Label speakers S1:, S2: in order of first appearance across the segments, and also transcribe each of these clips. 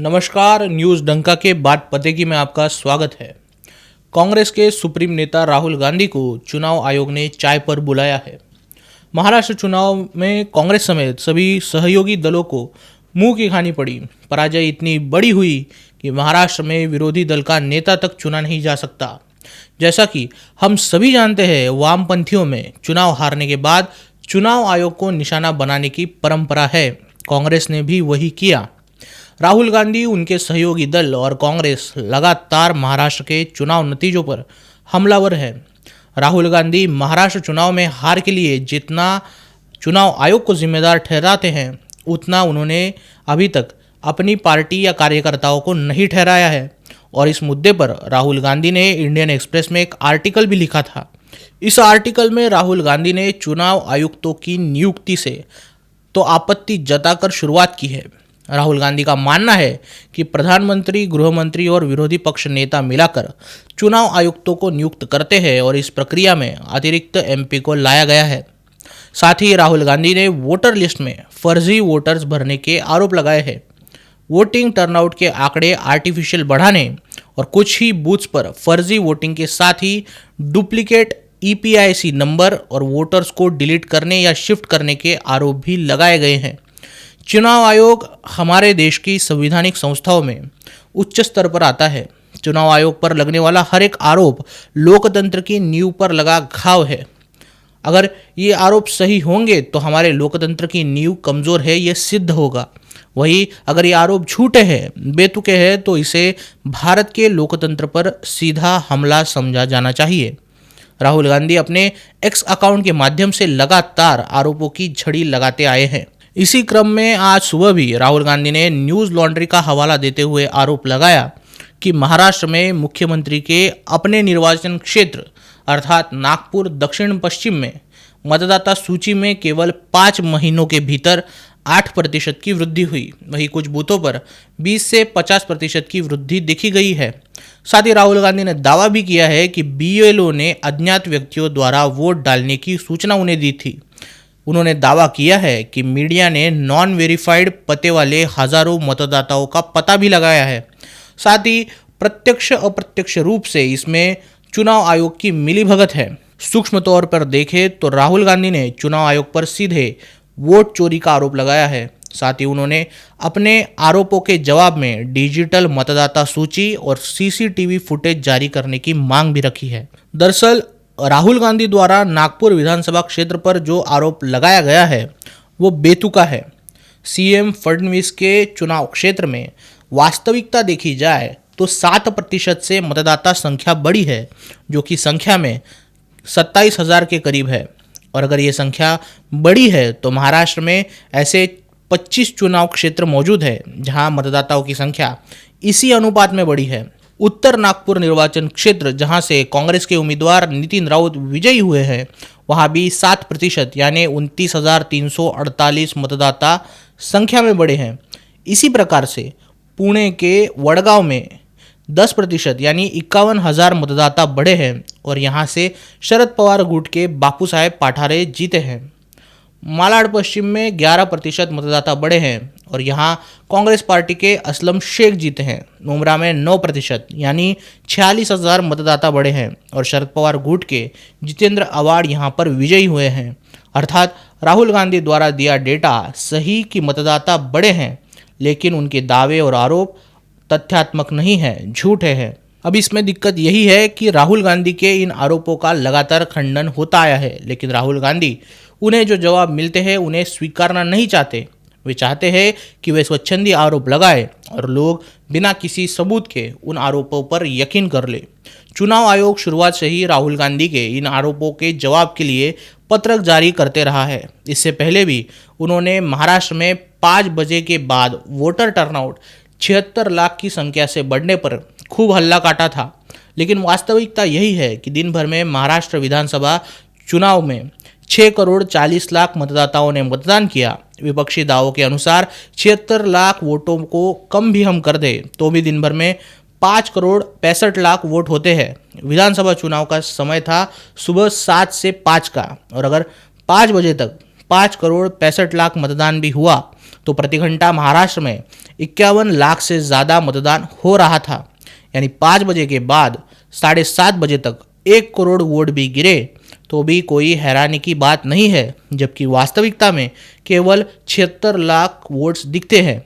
S1: नमस्कार, न्यूज़ डंका के बाद पते की में आपका स्वागत है। कांग्रेस के सुप्रीम नेता राहुल गांधी को चुनाव आयोग ने चाय पर बुलाया है। महाराष्ट्र चुनाव में कांग्रेस समेत सभी सहयोगी दलों को मुंह की खानी पड़ी। पराजय इतनी बड़ी हुई कि महाराष्ट्र में विरोधी दल का नेता तक चुना नहीं जा सकता। जैसा कि हम सभी जानते हैं, वामपंथियों में चुनाव हारने के बाद चुनाव आयोग को निशाना बनाने की परंपरा है। कांग्रेस ने भी वही किया। राहुल गांधी, उनके सहयोगी दल और कांग्रेस लगातार महाराष्ट्र के चुनाव नतीजों पर हमलावर है। राहुल गांधी महाराष्ट्र चुनाव में हार के लिए जितना चुनाव आयोग को जिम्मेदार ठहराते हैं, उतना उन्होंने अभी तक अपनी पार्टी या कार्यकर्ताओं को नहीं ठहराया है। और इस मुद्दे पर राहुल गांधी ने इंडियन एक्सप्रेस में एक आर्टिकल भी लिखा था। इस आर्टिकल में राहुल गांधी ने चुनाव आयुक्तों की नियुक्ति से तो आपत्ति जताकर शुरुआत की है। राहुल गांधी का मानना है कि प्रधानमंत्री, गृह मंत्री और विरोधी पक्ष नेता मिलाकर चुनाव आयुक्तों को नियुक्त करते हैं और इस प्रक्रिया में अतिरिक्त एमपी को लाया गया है। साथ ही राहुल गांधी ने वोटर लिस्ट में फर्जी वोटर्स भरने के आरोप लगाए हैं। वोटिंग टर्नआउट के आंकड़े आर्टिफिशियल बढ़ाने और कुछ ही बूथ्स पर फर्जी वोटिंग के साथ ही डुप्लीकेट ईपीआईसी नंबर और वोटर्स को डिलीट करने या शिफ्ट करने के आरोप भी लगाए गए हैं। चुनाव आयोग हमारे देश की संवैधानिक संस्थाओं में उच्च स्तर पर आता है। चुनाव आयोग पर लगने वाला हर एक आरोप लोकतंत्र की नींव पर लगा घाव है। अगर ये आरोप सही होंगे तो हमारे लोकतंत्र की नींव कमज़ोर है, ये सिद्ध होगा। वहीं अगर ये आरोप झूठे हैं, बेतुके हैं, तो इसे भारत के लोकतंत्र पर सीधा हमला समझा जाना चाहिए। राहुल गांधी अपने एक्स अकाउंट के माध्यम से लगातार आरोपों की झड़ी लगाते आए हैं। इसी क्रम में आज सुबह भी राहुल गांधी ने न्यूज़ लॉन्ड्री का हवाला देते हुए आरोप लगाया कि महाराष्ट्र में मुख्यमंत्री के अपने निर्वाचन क्षेत्र अर्थात नागपुर दक्षिण पश्चिम में मतदाता सूची में केवल 5 महीनों के भीतर 8% की वृद्धि हुई। वहीं कुछ बूथों पर 20 से 50% की वृद्धि देखी गई है। साथ ही राहुल गांधी ने दावा भी किया है कि बीएलओ ने अज्ञात व्यक्तियों द्वारा वोट डालने की सूचना उन्हें दी थी। उन्होंने दावा किया है कि मीडिया ने नॉन वेरीफाइड पते वाले हजारों मतदाताओं का पता भी लगाया है। साथ ही प्रत्यक्ष अप्रत्यक्ष रूप से इसमें चुनाव आयोग की मिलीभगत है। सूक्ष्म तौर पर देखें तो राहुल गांधी ने चुनाव आयोग पर सीधे वोट चोरी का आरोप लगाया है। साथ ही उन्होंने अपने आरोपों के जवाब में डिजिटल मतदाता सूची और सीसीटीवी फुटेज जारी करने की मांग भी रखी है। दरअसल राहुल गांधी द्वारा नागपुर विधानसभा क्षेत्र पर जो आरोप लगाया गया है वो बेतुका है। सीएम फडणवीस के चुनाव क्षेत्र में वास्तविकता देखी जाए तो 7% से मतदाता संख्या बढ़ी है, जो कि संख्या में 27,000 के करीब है। और अगर ये संख्या बड़ी है तो महाराष्ट्र में ऐसे 25 चुनाव क्षेत्र मौजूद है जहां मतदाताओं की संख्या इसी अनुपात में बढ़ी है। उत्तर नागपुर निर्वाचन क्षेत्र, जहां से कांग्रेस के उम्मीदवार नितिन राउत विजयी हुए हैं, वहां भी 7% यानी 29,348 मतदाता संख्या में बढ़े हैं। इसी प्रकार से पुणे के वडगांव में 10% यानी 51,000 मतदाता बढ़े हैं और यहां से शरद पवार गुट के बापू साहेब पाठारे जीते हैं। मालाड पश्चिम में 11% मतदाता बढ़े हैं और यहां कांग्रेस पार्टी के असलम शेख जीते हैं। मुमरा में 9% यानी 46,000 मतदाता बढ़े हैं और शरद पवार गुट के जितेंद्र अवाड़ यहां पर विजयी हुए हैं। अर्थात राहुल गांधी द्वारा दिया डेटा सही कि मतदाता बढ़े हैं, लेकिन उनके दावे और आरोप तथ्यात्मक नहीं है, झूठे हैं। अब इसमें दिक्कत यही है कि राहुल गांधी के इन आरोपों का लगातार खंडन होता आया है, लेकिन राहुल गांधी उन्हें जो जवाब मिलते हैं उन्हें स्वीकारना नहीं चाहते। वे चाहते हैं कि वे स्वच्छंदी आरोप लगाए और लोग बिना किसी सबूत के उन आरोपों पर यकीन कर ले। चुनाव आयोग शुरुआत से ही राहुल गांधी के इन आरोपों के जवाब के लिए पत्रक जारी करते रहा है। इससे पहले भी उन्होंने महाराष्ट्र में 5 बजे के बाद वोटर टर्नआउट 76 लाख की संख्या से बढ़ने पर खूब हल्ला काटा था, लेकिन वास्तविकता यही है कि दिन भर में महाराष्ट्र विधानसभा चुनाव में 6 करोड़ 40 लाख मतदाताओं ने मतदान किया। विपक्षी दावों के अनुसार 76 लाख वोटों को कम भी हम कर दें तो भी दिन भर में 5 करोड़ 65 लाख वोट होते हैं। विधानसभा चुनाव का समय था सुबह 7 से 5 का, और अगर 5 बजे तक 5 करोड़ 65 लाख मतदान भी हुआ तो प्रति घंटा महाराष्ट्र में 51 लाख से ज़्यादा मतदान हो रहा था। यानी 5 बजे के बाद 7:30 बजे तक 1 करोड़ वोट भी गिरे तो भी कोई हैरानी की बात नहीं है, जबकि वास्तविकता में केवल 76 लाख वोट्स दिखते हैं।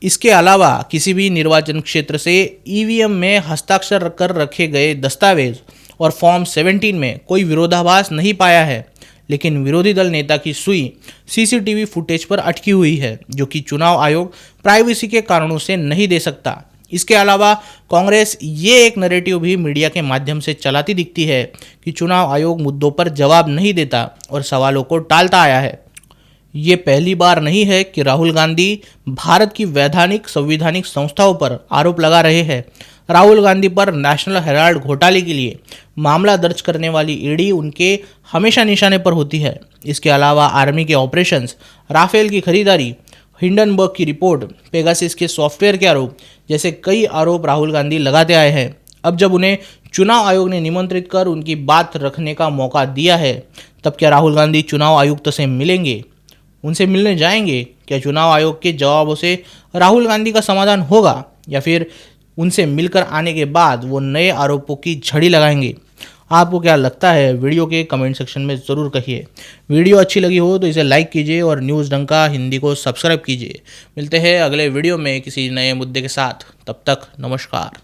S1: इसके अलावा किसी भी निर्वाचन क्षेत्र से ईवीएम में हस्ताक्षर कर रखे गए दस्तावेज और फॉर्म 17 में कोई विरोधाभास नहीं पाया है, लेकिन विरोधी दल नेता की सुई सीसीटीवी फुटेज पर अटकी हुई है, जो कि चुनाव आयोग प्राइवेसी के कारणों से नहीं दे सकता। इसके अलावा कांग्रेस ये एक नैरेटिव भी मीडिया के माध्यम से चलाती दिखती है कि चुनाव आयोग मुद्दों पर जवाब नहीं देता और सवालों को टालता आया है। ये पहली बार नहीं है कि राहुल गांधी भारत की वैधानिक संवैधानिक संस्थाओं पर आरोप लगा रहे हैं। राहुल गांधी पर नेशनल हेराल्ड घोटाले के लिए मामला दर्ज करने वाली ईडी उनके हमेशा निशाने पर होती है। इसके अलावा आर्मी के ऑपरेशंस, राफेल की खरीदारी, हिंडनबर्ग की रिपोर्ट, पेगासिस के सॉफ्टवेयर के आरोप जैसे कई आरोप राहुल गांधी लगाते आए हैं। अब जब उन्हें चुनाव आयोग ने निमंत्रित कर उनकी बात रखने का मौका दिया है, तब क्या राहुल गांधी चुनाव आयुक्त से मिलेंगे, उनसे मिलने जाएंगे? क्या चुनाव आयोग के जवाबों से राहुल गांधी का समाधान होगा, या फिर उनसे मिलकर आने के बाद वो नए आरोपों की झड़ी लगाएंगे? आपको क्या लगता है? वीडियो के कमेंट सेक्शन में ज़रूर कहिए। वीडियो अच्छी लगी हो तो इसे लाइक कीजिए और न्यूज़ डंका हिंदी को सब्सक्राइब कीजिए। मिलते हैं अगले वीडियो में किसी नए मुद्दे के साथ। तब तक नमस्कार।